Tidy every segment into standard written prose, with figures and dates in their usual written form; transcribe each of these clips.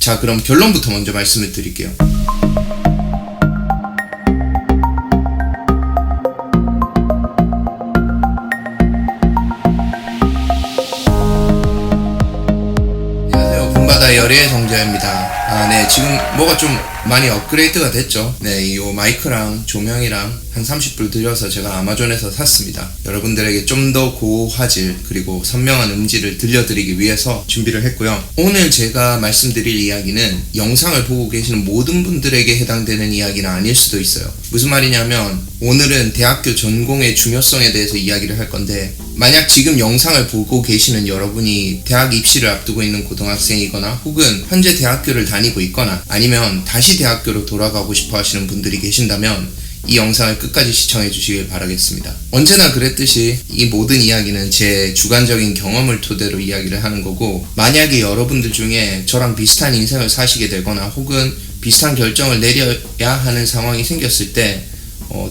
자, 그럼 결론부터 먼저 말씀을 드릴게요. 안녕하세요. 분바다의 열의 성재입니다. 네, 지금 뭐가 좀 많이 업그레이드가 됐죠. 네, 이 마이크랑 조명이랑 한 30불 들여서 제가 아마존에서 샀습니다. 여러분들에게 좀 더 고화질 그리고 선명한 음질을 들려드리기 위해서 준비를 했고요. 오늘 제가 말씀드릴 이야기는 영상을 보고 계시는 모든 분들에게 해당되는 이야기는 아닐 수도 있어요. 무슨 말이냐면 오늘은 대학교 전공의 중요성에 대해서 이야기를 할 건데, 만약 지금 영상을 보고 계시는 여러분이 대학 입시를 앞두고 있는 고등학생이거나 혹은 현재 대학교를 다니고 있거나 아니면 다시 대학교로 돌아가고 싶어 하시는 분들이 계신다면 이 영상을 끝까지 시청해 주시길 바라겠습니다. 언제나 그랬듯이 이 모든 이야기는 제 주관적인 경험을 토대로 이야기를 하는 거고, 만약에 여러분들 중에 저랑 비슷한 인생을 사시게 되거나 혹은 비슷한 결정을 내려야 하는 상황이 생겼을 때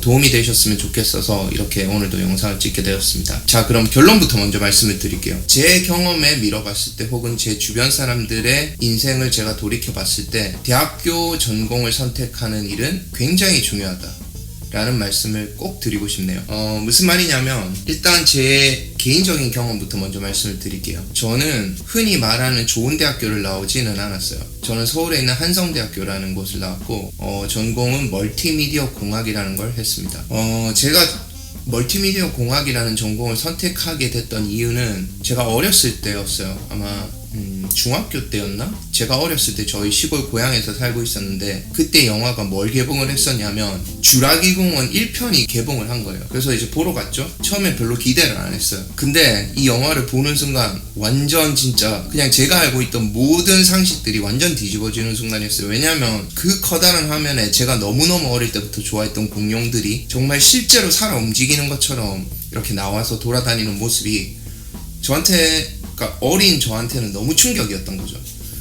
도움이 되셨으면 좋겠어서 이렇게 오늘도 영상을 찍게 되었습니다. 자, 그럼 결론부터 먼저 말씀을 드릴게요. 제 경험에 밀어봤을 때 혹은 제 주변 사람들의 인생을 제가 돌이켜봤을 때 대학교 전공을 선택하는 일은 굉장히 중요하다 라는 말씀을 꼭 드리고 싶네요. 무슨 말이냐면 일단 제 개인적인 경험부터 먼저 말씀을 드릴게요. 저는 흔히 말하는 좋은 대학교를 나오지는 않았어요. 저는 서울에 있는 한성대학교라는 곳을 나왔고 전공은 멀티미디어 공학이라는 걸 했습니다. 제가 멀티미디어 공학이라는 전공을 선택하게 됐던 이유는 제가 어렸을 때였어요. 아마 중학교 때였나? 제가 어렸을 때 저희 시골 고향에서 살고 있었는데 그때 영화가 뭘 개봉을 했었냐면 주라기 공원 1편이 개봉을 한 거예요. 그래서 이제 보러 갔죠. 처음엔 별로 기대를 안 했어요. 근데 이 영화를 보는 순간 완전 진짜 그냥 제가 알고 있던 모든 상식들이 완전 뒤집어지는 순간이었어요. 왜냐면 그 커다란 화면에 제가 너무너무 어릴 때부터 좋아했던 공룡들이 정말 실제로 살아 움직이는 것처럼 이렇게 나와서 돌아다니는 모습이 저한테, 그러니까 어린 저한테는 너무 충격이었던 거죠.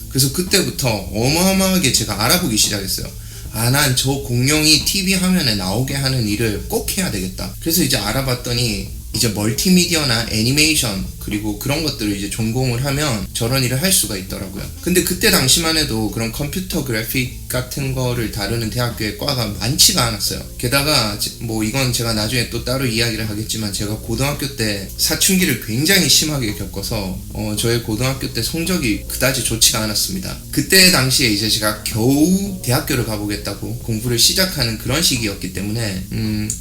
그래서 그때부터 어마어마하게 제가 알아보기 시작했어요. 난 저 공룡이 TV 화면에 나오게 하는 일을 꼭 해야 되겠다. 그래서 이제 알아봤더니 이제 멀티미디어나 애니메이션 그리고 그런 것들을 이제 전공을 하면 저런 일을 할 수가 있더라고요. 근데 그때 당시만 해도 그런 컴퓨터 그래픽 같은 거를 다루는 대학교의 과가 많지가 않았어요. 게다가 뭐 이건 제가 나중에 또 따로 이야기를 하겠지만 제가 고등학교 때 사춘기를 굉장히 심하게 겪어서 저의 고등학교 때 성적이 그다지 좋지가 않았습니다. 그때 당시에 이제 제가 겨우 대학교를 가보겠다고 공부를 시작하는 그런 시기였기 때문에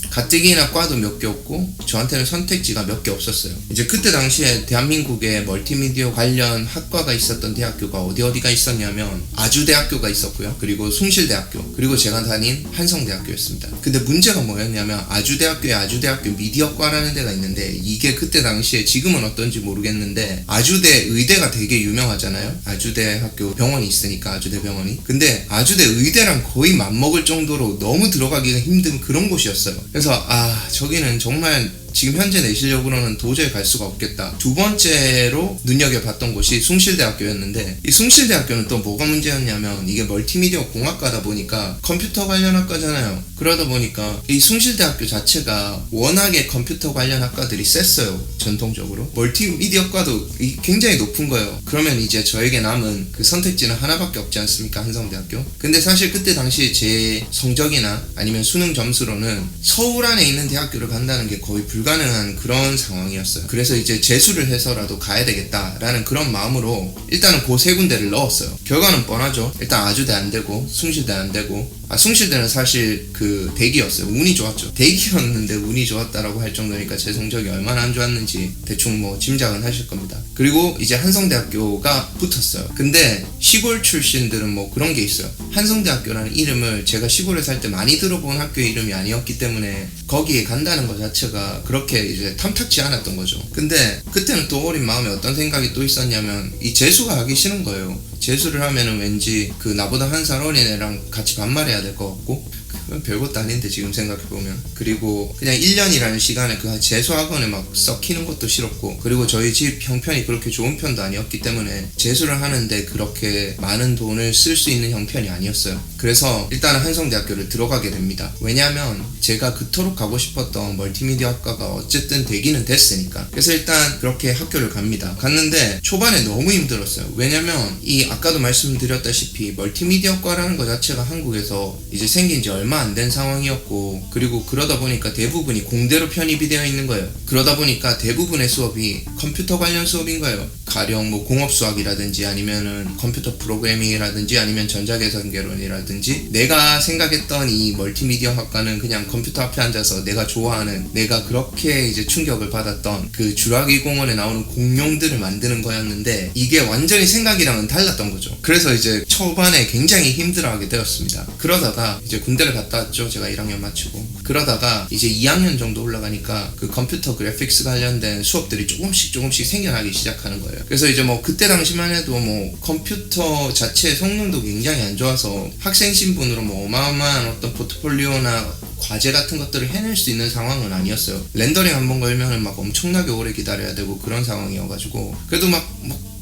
가뜩이나 과도 몇 개 없고 저한테는 선택지가 몇 개 없었어요. 이제 그때 당시에 대한민국에 멀티미디어 관련 학과가 있었던 대학교가 어디가 있었냐면 아주대학교가 있었고요. 그리고 숭실대학교, 그리고 제가 다닌 한성대학교였습니다. 근데 문제가 뭐였냐면 아주대학교에 아주대학교 미디어과라는 데가 있는데 이게 그때 당시에, 지금은 어떤지 모르겠는데 아주대 의대가 되게 유명하잖아요. 아주대학교 병원이 있으니까 아주대 병원이. 근데 아주대 의대랑 거의 맞먹을 정도로 너무 들어가기가 힘든 그런 곳이었어요. 그래서 저기는 정말 지금 현재 내 실력으로는 도저히 갈 수가 없겠다. 두 번째로 눈여겨봤던 곳이 숭실대학교였는데 이 숭실대학교는 또 뭐가 문제였냐면 이게 멀티미디어 공학과다 보니까 컴퓨터 관련 학과잖아요. 그러다 보니까 이 숭실대학교 자체가 워낙에 컴퓨터 관련 학과들이 셌어요. 전통적으로 멀티미디어과도 굉장히 높은 거예요. 그러면 이제 저에게 남은 그 선택지는 하나밖에 없지 않습니까? 한성대학교. 근데 사실 그때 당시 제 성적이나 아니면 수능 점수로는 서울 안에 있는 대학교를 간다는 게 거의 불가능한 그런 상황이었어요. 그래서 이제 재수를 해서라도 가야 되겠다라는 그런 마음으로 일단은 그 세 군데를 넣었어요. 결과는 뻔하죠. 일단 아주대 안 되고 숭실대 안 되고, 숭실대는 사실 그 대기였어요. 운이 좋았죠. 대기였는데 운이 좋았다라고 할 정도니까 제 성적이 얼마나 안 좋았는지 대충 뭐 짐작은 하실 겁니다. 그리고 이제 한성대학교가 붙었어요. 근데 시골 출신들은 뭐 그런 게 있어요. 한성대학교라는 이름을 제가 시골에 살 때 많이 들어본 학교의 이름이 아니었기 때문에 거기에 간다는 것 자체가 그렇게 이제 탐탁지 않았던 거죠. 근데 그때는 또 어린 마음에 어떤 생각이 또 있었냐면 이 재수가 하기 싫은 거예요. 재수를 하면은 왠지 그 나보다 한 살 어린 애랑 같이 반말해야 될 것 같고, 별것도 아닌데 지금 생각해보면. 그리고 그냥 1년이라는 시간에 그 재수학원에 막 썩히는 것도 싫었고, 그리고 저희 집 형편이 그렇게 좋은 편도 아니었기 때문에 재수를 하는데 그렇게 많은 돈을 쓸 수 있는 형편이 아니었어요. 그래서 일단은 한성대학교를 들어가게 됩니다. 왜냐면 제가 그토록 가고 싶었던 멀티미디어 학과가 어쨌든 되기는 됐으니까. 그래서 일단 그렇게 학교를 갑니다. 갔는데 초반에 너무 힘들었어요. 왜냐면 이 아까도 말씀드렸다시피 멀티미디어과라는 것 자체가 한국에서 이제 생긴 지 얼마 안 된 상황이었고, 그리고 그러다 보니까 대부분이 공대로 편입이 되어 있는 거예요. 그러다 보니까 대부분의 수업이 컴퓨터 관련 수업인 거예요. 가령 뭐 공업수학이라든지 아니면은 컴퓨터 프로그래밍이라든지 아니면 전자계산개론이라든지, 내가 생각했던 이 멀티미디어 학과는 그냥 컴퓨터 앞에 앉아서 내가 좋아하는, 내가 그렇게 이제 충격을 받았던 그 주라기 공원에 나오는 공룡들을 만드는 거였는데, 이게 완전히 생각이랑은 달랐던 거죠. 그래서 이제 초반에 굉장히 힘들어하게 되었습니다. 그러다가 이제 군대를 갔다 왔죠. 제가 1학년 마치고. 그러다가 이제 2학년 정도 올라가니까 그 컴퓨터 그래픽스 관련된 수업들이 조금씩 생겨나기 시작하는 거예요. 그래서 이제 뭐 그때 당시만 해도 뭐 컴퓨터 자체의 성능도 굉장히 안 좋아서 학생 신분으로 뭐 어마어마한 어떤 포트폴리오나 과제 같은 것들을 해낼 수 있는 상황은 아니었어요. 렌더링 한번 걸면은 막 엄청나게 오래 기다려야 되고 그런 상황이어가지고, 그래도 막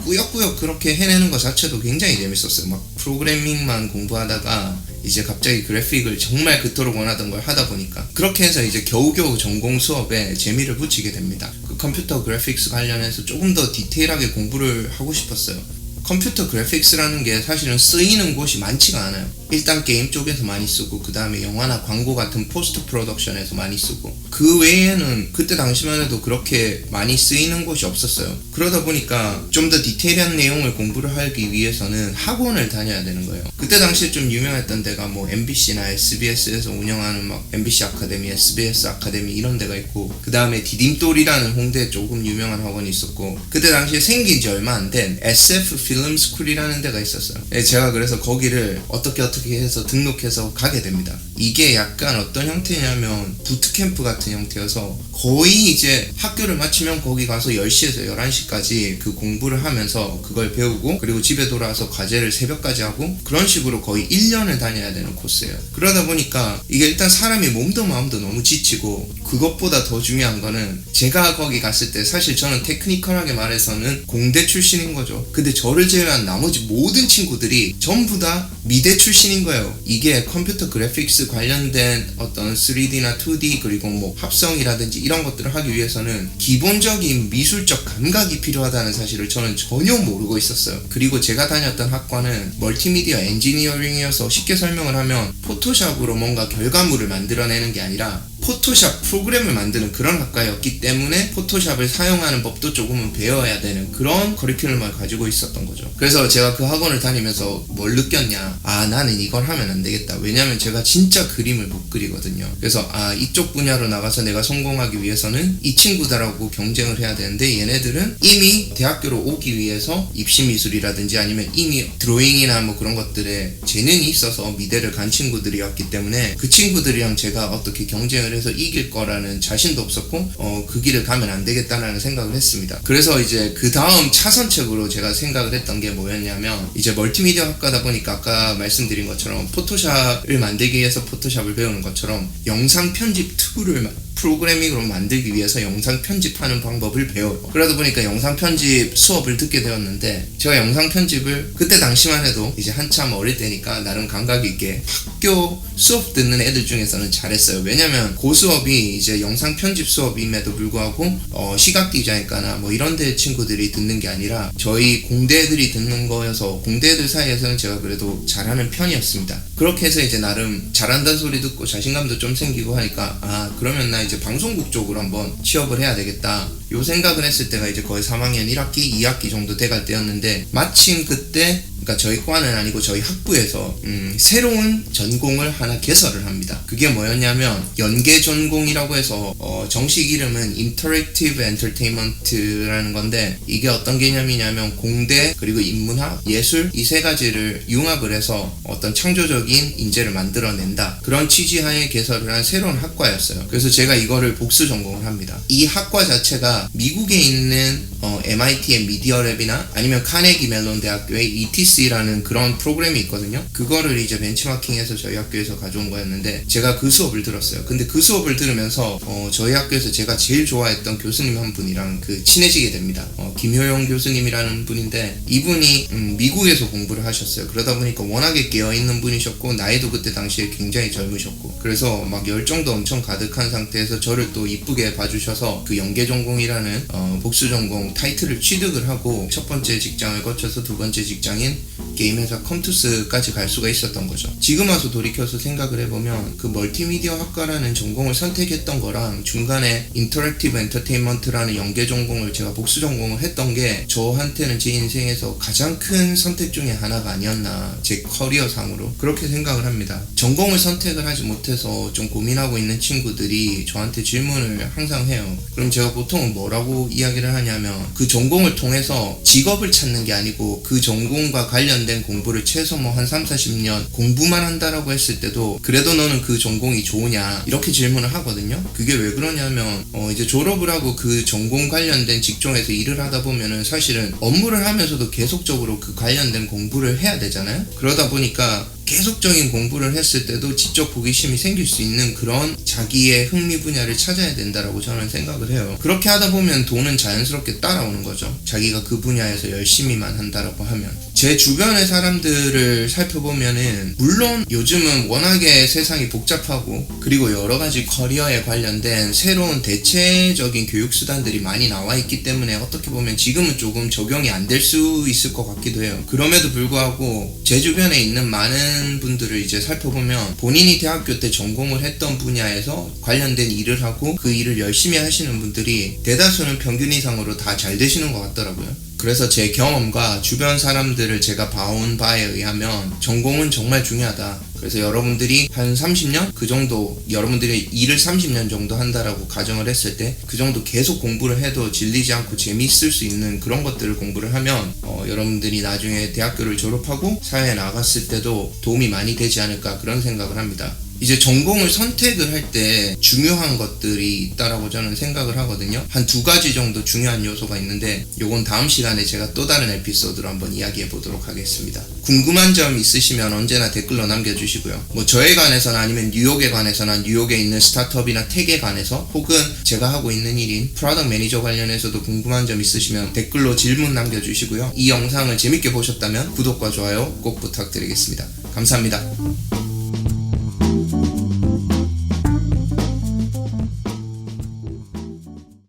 꾸역꾸역 그렇게 해내는 것 자체도 굉장히 재밌었어요. 막 프로그래밍만 공부하다가 이제 갑자기 그래픽을 정말 그토록 원하던 걸 하다 보니까, 그렇게 해서 이제 겨우겨우 전공 수업에 재미를 붙이게 됩니다. 그 컴퓨터 그래픽스 관련해서 조금 더 디테일하게 공부를 하고 싶었어요. 컴퓨터 그래픽스라는 게 사실은 쓰이는 곳이 많지가 않아요. 일단 게임 쪽에서 많이 쓰고, 그 다음에 영화나 광고 같은 포스트 프로덕션에서 많이 쓰고, 그 외에는 그때 당시만 해도 그렇게 많이 쓰이는 곳이 없었어요. 그러다 보니까 좀 더 디테일한 내용을 공부를 하기 위해서는 학원을 다녀야 되는 거예요. 그때 당시에 좀 유명했던 데가 뭐 MBC나 SBS에서 운영하는 막 MBC 아카데미, SBS 아카데미 이런 데가 있고, 그 다음에 디딤돌이라는 홍대에 조금 유명한 학원이 있었고, 그때 당시에 생긴 지 얼마 안 된 SF 필름 스쿨이라는 데가 있었어요. 제가 그래서 거기를 어떻게 해서 등록해서 가게 됩니다. 이게 약간 어떤 형태냐면 부트캠프 같은 형태여서, 거의 이제 학교를 마치면 거기 가서 10시에서 11시까지 그 공부를 하면서 그걸 배우고, 그리고 집에 돌아와서 과제를 새벽까지 하고, 그런 식으로 거의 1년을 다녀야 되는 코스예요. 그러다 보니까 이게 일단 사람이 몸도 마음도 너무 지치고, 그것보다 더 중요한 거는, 제가 거기 갔을 때 사실 저는 테크니컬하게 말해서는 공대 출신인 거죠. 근데 저를 제외한 나머지 모든 친구들이 전부 다 미대 출신인 거예요. 이게 컴퓨터 그래픽스 관련된 어떤 3D나 2D 그리고 뭐 합성이라든지 이런 것들을 하기 위해서는 기본적인 미술적 감각이 필요하다는 사실을 저는 전혀 모르고 있었어요. 그리고 제가 다녔던 학과는 멀티미디어 엔지니어링이어서, 쉽게 설명을 하면 포토샵으로 뭔가 결과물을 만들어내는 게 아니라 포토샵 프로그램을 만드는 그런 학과였기 때문에 포토샵을 사용하는 법도 조금은 배워야 되는 그런 커리큘럼을 가지고 있었던 거죠. 그래서 제가 그 학원을 다니면서 뭘 느꼈냐, 나는 이걸 하면 안 되겠다. 왜냐면 제가 진짜 그림을 못 그리거든요. 그래서 이쪽 분야로 나가서 내가 성공하기 위해서는 이 친구들하고 경쟁을 해야 되는데, 얘네들은 이미 대학교로 오기 위해서 입시미술이라든지 아니면 이미 드로잉이나 뭐 그런 것들에 재능이 있어서 미대를 간 친구들이었기 때문에, 그 친구들이랑 제가 어떻게 경쟁을 해서 이길 거라는 자신도 없었고, 그 길을 가면 안 되겠다라는 생각을 했습니다. 그래서 이제 그 다음 차선책으로 제가 생각을 했던 게 뭐였냐면, 이제 멀티미디어 학과다 보니까 아까 말씀드린 것처럼 포토샵을 만들기 위해서 포토샵을 배우는 것처럼 영상 편집 툴을 프로그래밍으로 만들기 위해서 영상 편집하는 방법을 배워요. 그러다 보니까 영상 편집 수업을 듣게 되었는데, 제가 영상 편집을 그때 당시만 해도 이제 한참 어릴 때니까 나름 감각 있게 학교 수업 듣는 애들 중에서는 잘했어요. 왜냐면 그 수업이 이제 영상 편집 수업임에도 불구하고 시각 디자인과나 뭐 이런 데 친구들이 듣는 게 아니라 저희 공대 애들이 듣는 거여서, 공대 애들 사이에서는 제가 그래도 잘하는 편이었습니다. 그렇게 해서 이제 나름 잘한다는 소리 듣고 자신감도 좀 생기고 하니까, 그러면 나 이제 방송국 쪽으로 한번 취업을 해야 되겠다, 요 생각을 했을 때가 이제 거의 3학년 1학기, 2학기 정도 돼갈 때였는데, 마침 그때, 그러니까 저희 과는 아니고 저희 학부에서 새로운 전공을 하나 개설을 합니다. 그게 뭐였냐면 연계 전공이라고 해서 정식 이름은 Interactive Entertainment라는 건데, 이게 어떤 개념이냐면 공대 그리고 인문학, 예술 이 세 가지를 융합을 해서 어떤 창조적인 인재를 만들어낸다, 그런 취지하에 개설을 한 새로운 학과였어요. 그래서 제가 이거를 복수 전공을 합니다. 이 학과 자체가 미국에 있는 MIT의 미디어랩이나 아니면 카네기 멜론 대학교의 ETC라는 그런 프로그램이 있거든요. 그거를 이제 벤치마킹해서 저희 학교에서 가져온 거였는데, 제가 그 수업을 들었어요. 근데 그 수업을 들으면서 저희 학교에서 제가 제일 좋아했던 교수님 한 분이랑 친해지게 됩니다. 김효영 교수님이라는 분인데, 이분이 미국에서 공부를 하셨어요. 그러다 보니까 워낙에 깨어있는 분이셨고, 나이도 그때 당시에 굉장히 젊으셨고, 그래서 막 열정도 엄청 가득한 상태에서 저를 또 이쁘게 봐주셔서 그 연계전공이라는 복수전공 타이틀을 취득을 하고, 첫 번째 직장을 거쳐서 두 번째 직장인 게임 회사 컴투스까지 갈 수가 있었던 거죠. 지금 와서 돌이켜서 생각을 해보면 그 멀티미디어 학과라는 전공을 선택했던 거랑 중간에 인터랙티브 엔터테인먼트라는 연계 전공을 제가 복수 전공을 했던 게 저한테는 제 인생에서 가장 큰 선택 중에 하나가 아니었나, 제 커리어상으로 그렇게 생각을 합니다. 전공을 선택을 하지 못해서 좀 고민하고 있는 친구들이 저한테 질문을 항상 해요. 그럼 제가 보통은 뭐라고 이야기를 하냐면, 그 전공을 통해서 직업을 찾는 게 아니고 그 전공과 관련된 공부를 최소 뭐 한 30-40년 공부만 한다라고 했을 때도 그래도 너는 그 전공이 좋으냐, 이렇게 질문을 하거든요. 그게 왜 그러냐면 이제 졸업을 하고 그 전공 관련된 직종에서 일을 하다 보면은 사실은 업무를 하면서도 계속적으로 그 관련된 공부를 해야 되잖아요. 그러다 보니까 계속적인 공부를 했을 때도 지적 호기심이 생길 수 있는 그런 자기의 흥미 분야를 찾아야 된다라고 저는 생각을 해요. 그렇게 하다 보면 돈은 자연스럽게 따라오는 거죠. 자기가 그 분야에서 열심히만 한다라고 하면. 제 주변의 사람들을 살펴보면은 물론 요즘은 워낙에 세상이 복잡하고 그리고 여러 가지 커리어에 관련된 새로운 대체적인 교육 수단들이 많이 나와 있기 때문에 어떻게 보면 지금은 조금 적용이 안 될 수 있을 것 같기도 해요. 그럼에도 불구하고 제 주변에 있는 많은 분들을 이제 살펴보면 본인이 대학교 때 전공을 했던 분야에서 관련된 일을 하고 그 일을 열심히 하시는 분들이 대다수는 평균 이상으로 다 잘 되시는 것 같더라고요. 그래서 제 경험과 주변 사람들을 제가 봐온 바에 의하면 전공은 정말 중요하다. 그래서 여러분들이 한 30년? 그 정도, 여러분들이 일을 30년 정도 한다라고 가정을 했을 때 그 정도 계속 공부를 해도 질리지 않고 재미있을 수 있는 그런 것들을 공부를 하면 여러분들이 나중에 대학교를 졸업하고 사회에 나갔을 때도 도움이 많이 되지 않을까, 그런 생각을 합니다. 이제 전공을 선택을 할 때 중요한 것들이 있다라고 저는 생각을 하거든요. 한 2가지 정도 중요한 요소가 있는데 요건 다음 시간에 제가 또 다른 에피소드로 한번 이야기해 보도록 하겠습니다. 궁금한 점 있으시면 언제나 댓글로 남겨주시고요. 뭐 저에 관해서나 아니면 뉴욕에 관해서나 뉴욕에 있는 스타트업이나 텍에 관해서 혹은 제가 하고 있는 일인 프로덕트 매니저 관련해서도 궁금한 점 있으시면 댓글로 질문 남겨주시고요. 이 영상을 재밌게 보셨다면 구독과 좋아요 꼭 부탁드리겠습니다. 감사합니다.